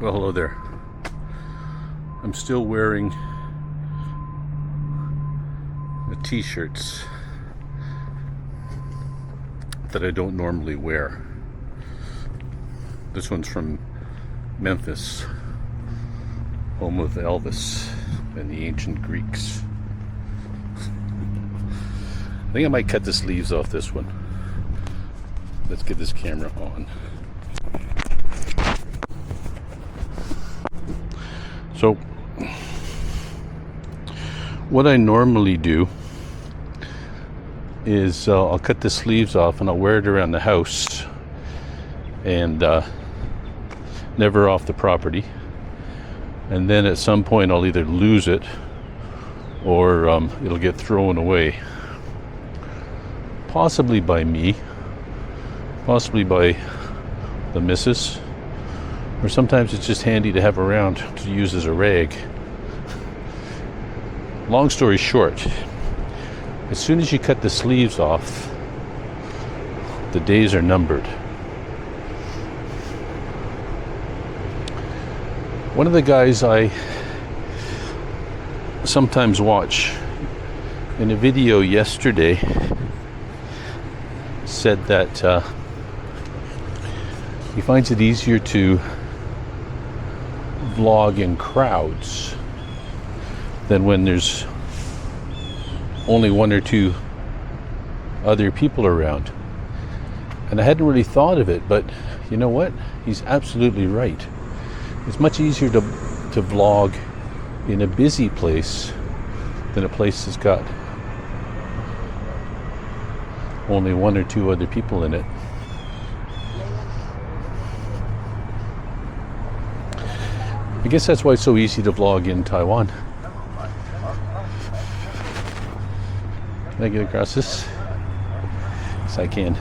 Well, hello there. I'm still wearing the t-shirts that I don't normally wear. This one's from Memphis, home of Elvis and the ancient Greeks. I think I might cut the sleeves off this one. Let's get this camera on. So, what I normally do is I'll cut the sleeves off and I'll wear it around the house and never off the property. And then at some point I'll either lose it or it'll get thrown away. Possibly by me, possibly by the missus, or sometimes it's just handy to have around to use as a rag. Long story short, as soon as you cut the sleeves off, the days are numbered. One of the guys I sometimes watch in a video yesterday said that he finds it easier to vlog in crowds than when there's only one or two other people around. And I hadn't really thought of it, but you know what? He's absolutely right. It's much easier to vlog in a busy place than a place that's got only one or two other people in it. I guess that's why it's so easy to vlog in Taiwan. Can I get across this? Yes, I can.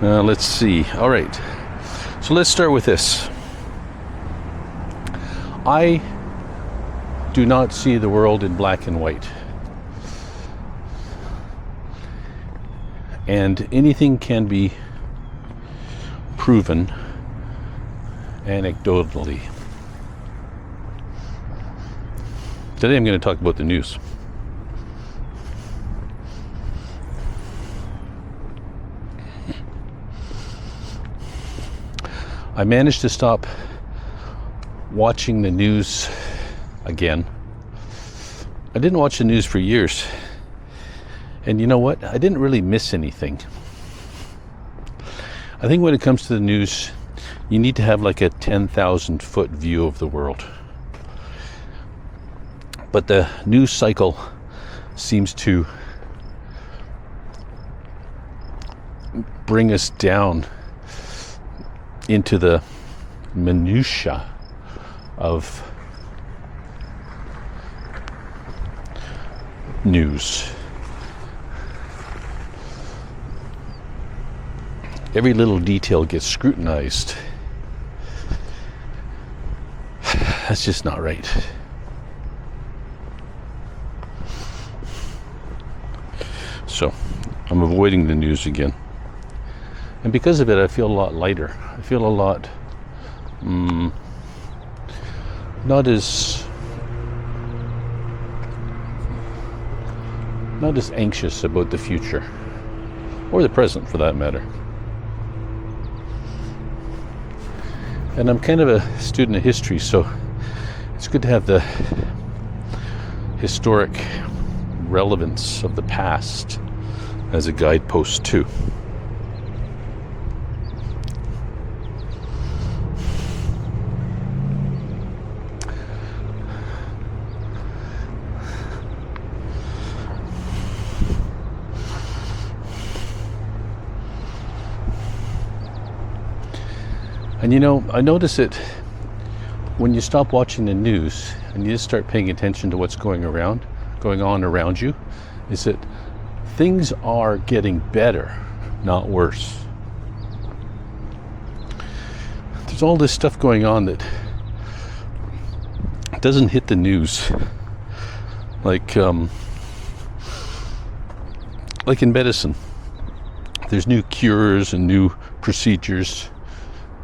Let's see. All right. So let's start with this. I do not see the world in black and white. And anything can be proven anecdotally. Today I'm going to talk about the news. I managed to stop watching the news again. I didn't watch the news for years. And you know what? I didn't really miss anything. I think when it comes to the news, you need to have like a 10,000 foot view of the world. But the news cycle seems to bring us down into the minutia of news. Every little detail gets scrutinized. That's just not right. So, I'm avoiding the news again. And because of it, I feel a lot lighter. I feel a lot not as anxious about the future, or the present for that matter. And I'm kind of a student of history, so it's good to have the historic relevance of the past as a guidepost too. And you know, I notice it when you stop watching the news and you just start paying attention to what's going on around you, is that things are getting better, not worse. There's all this stuff going on that doesn't hit the news. Like like in medicine, there's new cures and new procedures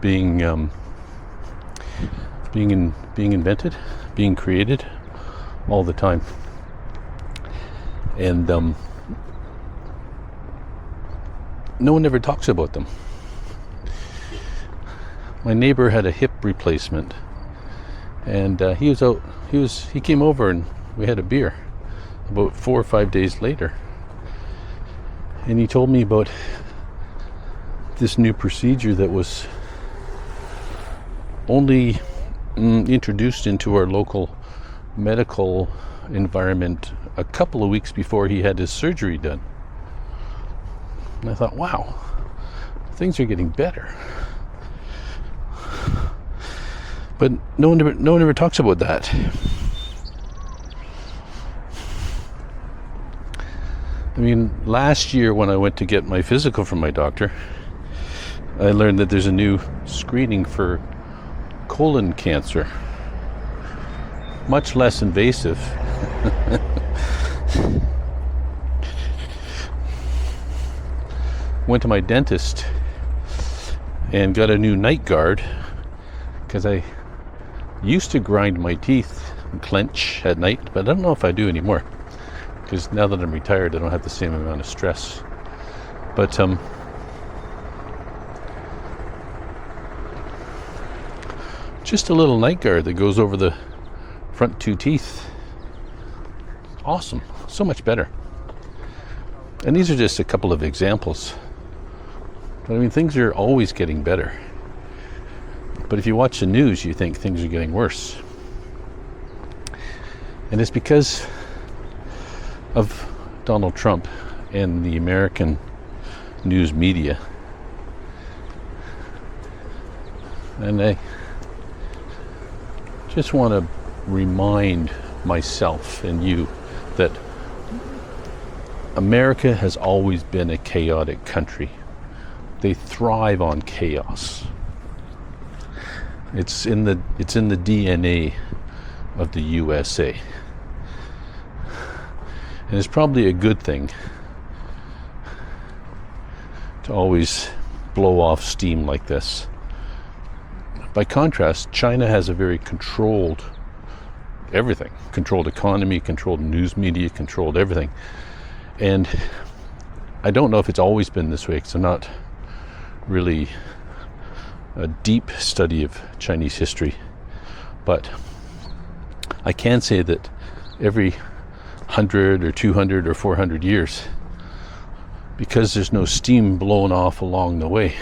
being invented, being created all the time, and no one ever talks about them. My neighbor had a hip replacement, and he came over and we had a beer about 4 or 5 days later, and he told me about this new procedure that was only introduced into our local medical environment a couple of weeks before he had his surgery done. And I thought, wow, things are getting better. But no one ever talks about that. I mean, last year when I went to get my physical from my doctor, I learned that there's a new screening for colon cancer. Much less invasive. Went to my dentist and got a new night guard because I used to grind my teeth and clench at night, but I don't know if I do anymore because now that I'm retired I don't have the same amount of stress. But just a little night guard that goes over the front 2 teeth. Awesome. So much better. And these are just a couple of examples. But I mean, things are always getting better. But if you watch the news, you think things are getting worse. And it's because of Donald Trump and the American news media. And I just want to remind myself and you that America has always been a chaotic country. They thrive on chaos. It's in the DNA of the USA. And it's probably a good thing to always blow off steam like this. By contrast, China has a very controlled everything. Controlled economy, controlled news media, controlled everything. And I don't know if it's always been this way because I'm not really a deep study of Chinese history. But I can say that every 100 or 200 or 400 years, because there's no steam blown off along the way,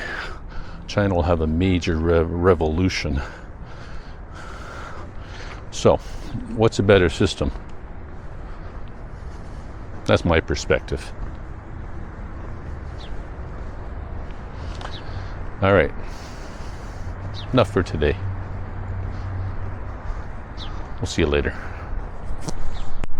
China will have a major revolution. So, what's a better system? That's my perspective. All right. Enough for today. We'll see you later.